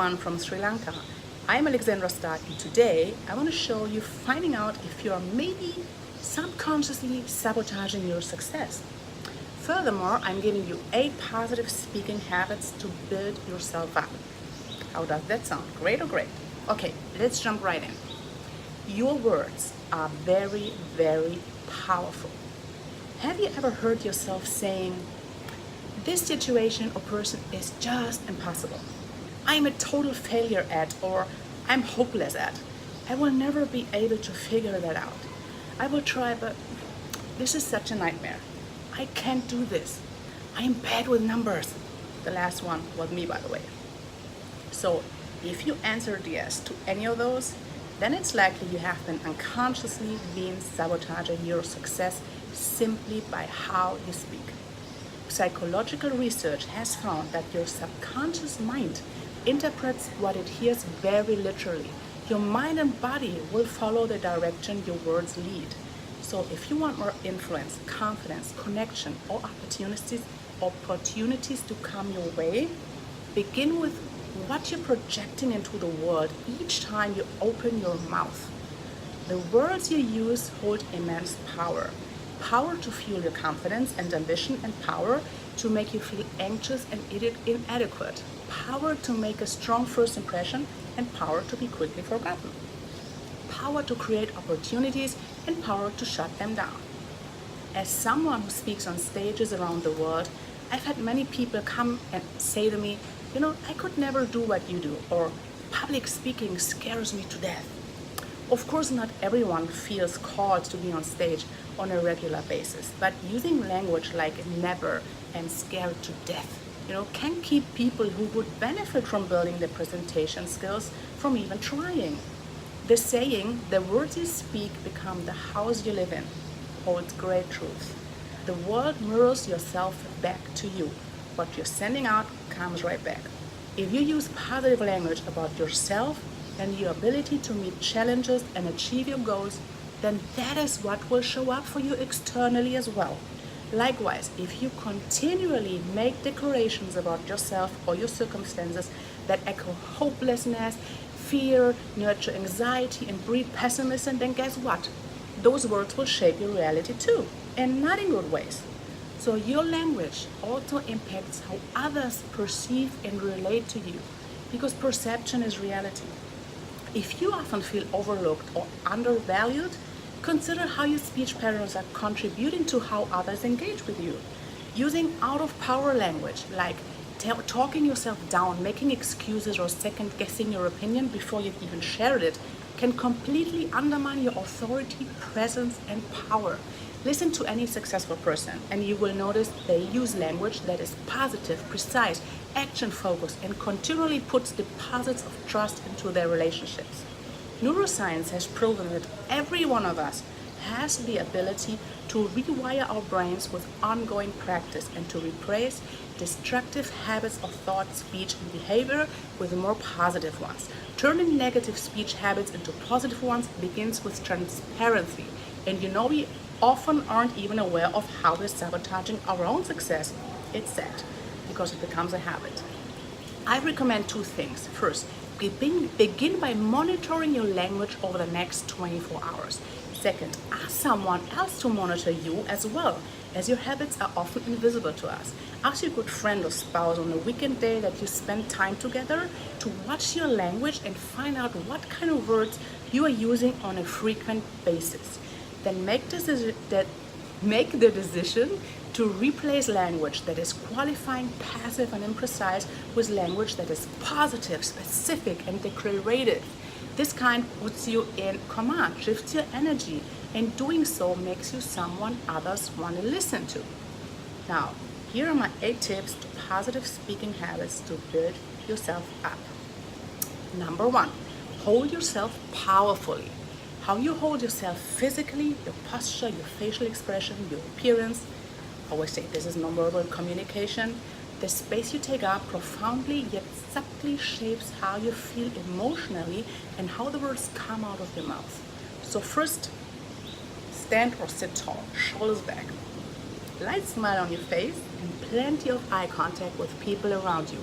everyone from Sri Lanka. I'm Alexandra Stark, and today I want to show you finding out if you are maybe subconsciously sabotaging your success. Furthermore, I'm giving you 8 positive speaking habits to build yourself up. How does that sound? Great or great? Okay, let's jump right in. Your words are very, very powerful. Have you ever heard yourself saying, "This situation or person is just impossible. I'm a total failure at," or "I'm hopeless at. I will never be able to figure that out. I will try, but this is such a nightmare. I can't do this. I am bad with numbers." The last one was me, by the way. So if you answered yes to any of those, then it's likely you have been unconsciously been sabotaging your success simply by how you speak. Psychological research has found that your subconscious mind interprets what it hears very literally. Your mind and body will follow the direction your words lead. So if you want more influence, confidence, connection, or opportunities to come your way, begin with what you're projecting into the world each time you open your mouth. The words you use hold immense power. Power to fuel your confidence and ambition, and power to make you feel anxious and inadequate. Power to make a strong first impression, and power to be quickly forgotten. Power to create opportunities, and power to shut them down. As someone who speaks on stages around the world, I've had many people come and say to me, "I could never do what you do," or "Public speaking scares me to death." Of course, not everyone feels called to be on stage on a regular basis, but using language like "never" and "scared to death," can keep people who would benefit from building their presentation skills from even trying. The saying, "the words you speak become the house you live in," holds great truth. The world mirrors yourself back to you. What you're sending out comes right back. If you use positive language about yourself and your ability to meet challenges and achieve your goals, then that is what will show up for you externally as well. Likewise, if you continually make declarations about yourself or your circumstances that echo hopelessness, fear, nurture anxiety, and breed pessimism, then guess what? Those words will shape your reality too, and not in good ways. So your language also impacts how others perceive and relate to you, because perception is reality. If you often feel overlooked or undervalued, consider how your speech patterns are contributing to how others engage with you. Using out-of-power language, like talking yourself down, making excuses, or second-guessing your opinion before you've even shared it, can completely undermine your authority, presence, and power. Listen to any successful person, and you will notice they use language that is positive, precise, action-focused, and continually puts deposits of trust into their relationships. Neuroscience has proven that every one of us has the ability to rewire our brains with ongoing practice and to replace destructive habits of thought, speech, and behavior with more positive ones. Turning negative speech habits into positive ones begins with transparency. And we often aren't even aware of how we're sabotaging our own success. It's sad because it becomes a habit. I recommend 2 things. First, begin by monitoring your language over the next 24 hours. Second, ask someone else to monitor you as well, as your habits are often invisible to us. Ask your good friend or spouse on a weekend day that you spend time together to watch your language and find out what kind of words you are using on a frequent basis. Then make the decision to replace language that is qualifying, passive, and imprecise with language that is positive, specific, and declarative. This kind puts you in command, shifts your energy, and doing so makes you someone others want to listen to. Now, here are my 8 tips to positive speaking habits to build yourself up. Number 1, hold yourself powerfully. How you hold yourself physically, your posture, your facial expression, your appearance. I always say this is nonverbal communication. The space you take up profoundly yet subtly shapes how you feel emotionally and how the words come out of your mouth. So first, stand or sit tall, shoulders back. Light smile on your face and plenty of eye contact with people around you.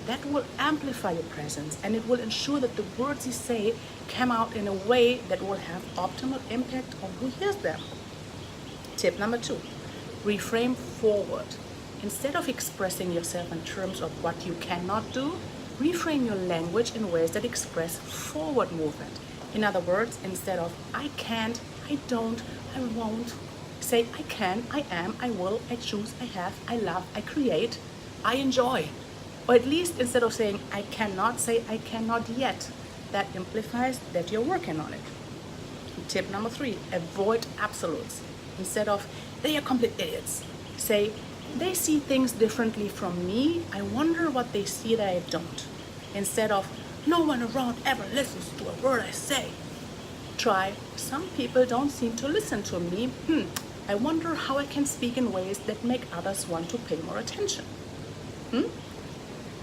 that will amplify your presence, and it will ensure that the words you say come out in a way that will have optimal impact on who hears them. Tip number 2, reframe forward. Instead of expressing yourself in terms of what you cannot do, reframe your language in ways that express forward movement. In other words, instead of I can't, I don't, I won't, say I can, I am, I will, I choose, I have, I love, I create, I enjoy. Or at least instead of saying I cannot, say I cannot yet. That implies that you're working on it. Tip number 3, avoid absolutes. Instead of they are complete idiots, say they see things differently from me, I wonder what they see that I don't. Instead of no one around ever listens to a word I say, try some people don't seem to listen to me, I wonder how I can speak in ways that make others want to pay more attention.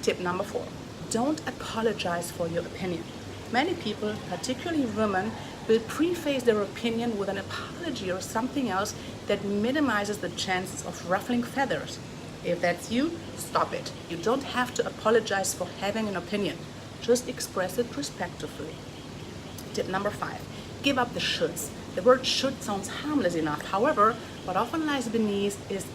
Tip number 4, don't apologize for your opinion. Many people, particularly women, will preface their opinion with an apology or something else that minimizes the chances of ruffling feathers. If that's you, stop it. You don't have to apologize for having an opinion. Just express it respectfully. Tip number 5, give up the shoulds. The word should sounds harmless enough. However, what often lies beneath is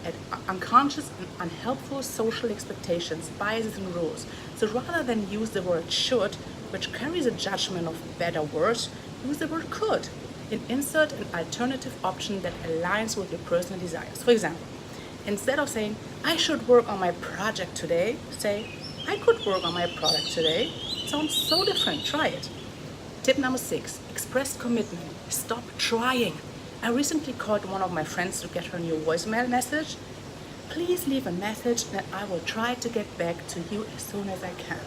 unconscious and unhelpful social expectations, biases, and rules. So rather than use the word should, which carries a judgment of better words, use the word could and insert an alternative option that aligns with your personal desires. For example, instead of saying, I should work on my project today, say, I could work on my product today. It sounds so different. Try it. Tip number 6, express commitment. Stop trying. I recently called one of my friends to get her new voicemail message. Please leave a message that I will try to get back to you as soon as I can.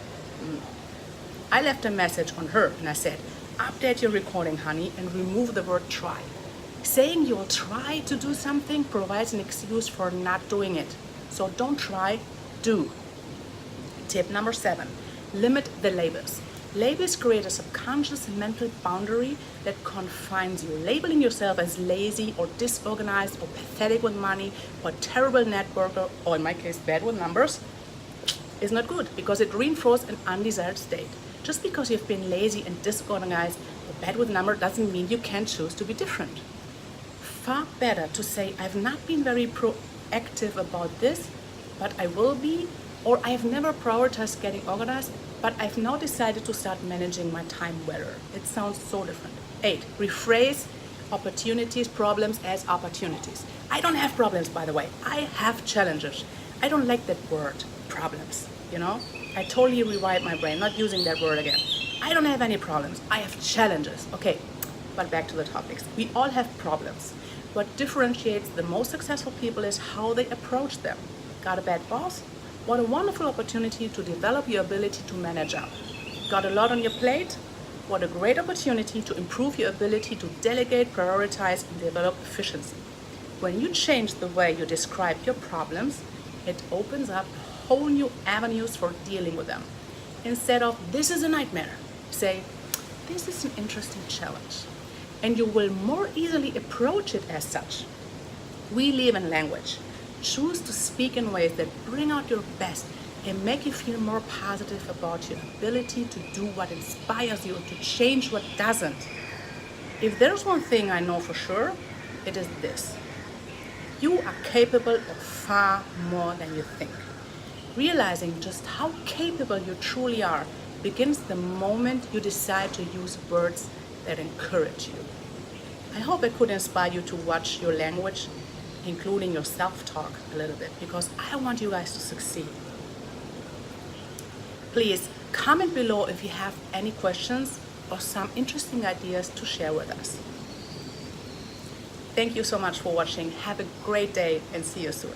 I left a message on her and I said, update your recording, honey, and remove the word try. Saying you'll try to do something provides an excuse for not doing it. So don't try, do. Tip number 7, limit the labels. Labels create a subconscious mental boundary that confines you. Labeling yourself as lazy or disorganized or pathetic with money or terrible networker, or in my case, bad with numbers, is not good because it reinforces an undesired state. Just because you've been lazy and disorganized or bad with numbers doesn't mean you can't choose to be different. Far better to say, I've not been very proactive about this, but I will be, or I've never prioritized getting organized, but I've now decided to start managing my time better. It sounds so different. 8, rephrase opportunities, problems as opportunities. I don't have problems, by the way. I have challenges. I don't like that word, problems, I totally rewired my brain, not using that word again. I don't have any problems. I have challenges. Okay, but back to the topics. We all have problems. What differentiates the most successful people is how they approach them. Got a bad boss? What a wonderful opportunity to develop your ability to manage up. Got a lot on your plate? What a great opportunity to improve your ability to delegate, prioritize, and develop efficiency. When you change the way you describe your problems, it opens up whole new avenues for dealing with them. Instead of, this is a nightmare, say, this is an interesting challenge. And you will more easily approach it as such. We live in language. Choose to speak in ways that bring out your best and make you feel more positive about your ability to do what inspires you and to change what doesn't. If there's one thing I know for sure, it is this. You are capable of far more than you think. Realizing just how capable you truly are begins the moment you decide to use words that encourage you. I hope I could inspire you to watch your language, including your self-talk a little bit, because I want you guys to succeed. Please comment below if you have any questions or some interesting ideas to share with us. Thank you so much for watching. Have a great day and see you soon.